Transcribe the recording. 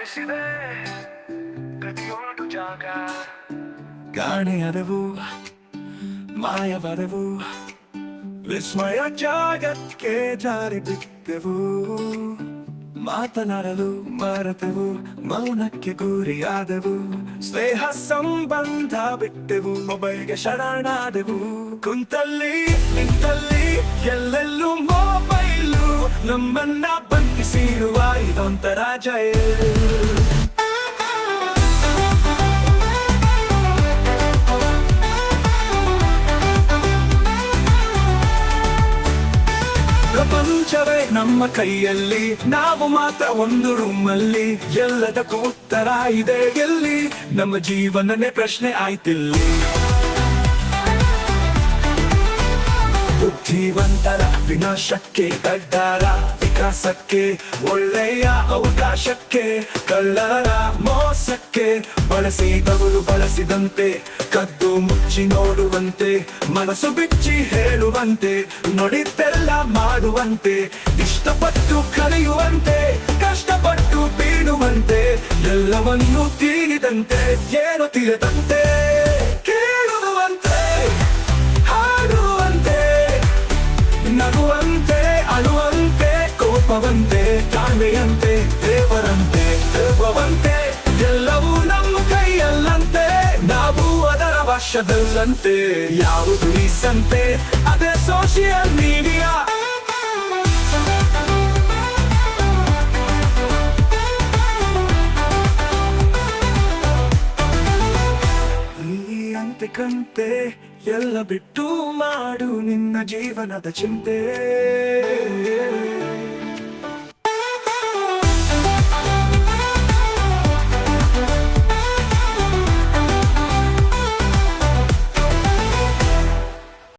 ಆವರಿಸಿದೆ ಪ್ರತಿಯೊಂದು ಜಾಗ. ಕಾಣೆಯಾದವು ಮಾಯವಾದವು, ವಿಸ್ಮಯ ಜಾಗಕ್ಕೆ ಜಾರಿ ಬಿದ್ದೆವು. ಮಾತನಾಡಲು ಮರೆತೆವು, ಮೌನಕ್ಕೆ ಗುರಿಯಾದೆವು. ಸ್ನೇಹ ಸಂಬಂಧ ಬಿಟ್ಟೆವು, ಮೊಬೈಲ್ಗೆ ಶರಣಾದೆವು. ಕುಂತಲ್ಲಿ ನಿಂತಲ್ಲಿ ಎಲ್ಲೆಲ್ಲೂ ಮೊಬೈಲು ನಮ್ಮನ್ನ ಬಂಧಿಸಿರುವ ಇದೊಂಥರ ಜೈಲು. ಪ್ರಪಂಚವೇ ನಮ್ಮ ಕೈಯಲ್ಲಿ, ನಾವು ಮಾತ್ರ ಒಂದು ರೂಮಲ್ಲಿ. ಎಲ್ಲದಕ್ಕೂ ಉತ್ತರ ಇದೆ ಎಲ್ಲಿ, ನಮ್ಮ ಜೀವನನೇ ಪ್ರಶ್ನೆ ಆಯ್ತಿಲ್ಲಿ. ಬುದ್ಧಿವಂತರ ವಿನಾಶಕ್ಕೆ, ಗಡ್ಡರ ವಿಕಾಸಕ್ಕೆ, ಒಳ್ಳೆಯ ಅವಕಾಶಕ್ಕೆ, ಕಳ್ಳರ ಮೋಸಕ್ಕೆ, ಬಳಸಿದವರು ಬಳಸಿದಂತೆ, ಕದ್ದು ಮುಚ್ಚಿ ನೋಡುವಂತೆ, ಮನಸ್ಸು ಬಿಚ್ಚಿ ಹೇಳುವಂತೆ, ನುಡಿತೆಲ್ಲ ಮಾಡುವಂತೆ, ಇಷ್ಟಪಟ್ಟು ಕಲಿಯುವಂತೆ, ಕಷ್ಟಪಟ್ಟು ಬೀಳುವಂತೆ, ಎಲ್ಲವನ್ನೂ ತಿಳಿದಂತೆ ಏನು ತಿಳಿದಂತೆ, ಕೇಳುವಂತೆ ಹಾಡುವಂತೆ, ನಗುವಂತೆ ಅಳುವಂತೆ, ಕೋಪವಂತೆ ತಾಳ್ಮೆಯಂತೆ, ದೇವರಂತೆ ದೇವವಂತೆ, ಎಲ್ಲವೂ ನಮ್ಮ ಕೈಯಲ್ಲಂತೆ, ನಾವು ಅದರ ವಶದಲ್ಲಂತೆ. ಯಾವುದು ಈ ಸಂತೆ, ಅದೇ ಸೋಷಿಯಲ್ ಮೀಡಿಯಾ. ಅಂತೆ ಕಂತೆ ಎಲ್ಲ ಬಿಟ್ಟು ಮಾಡು ನಿನ್ನ ಜೀವನದ ಚಿಂತೆ.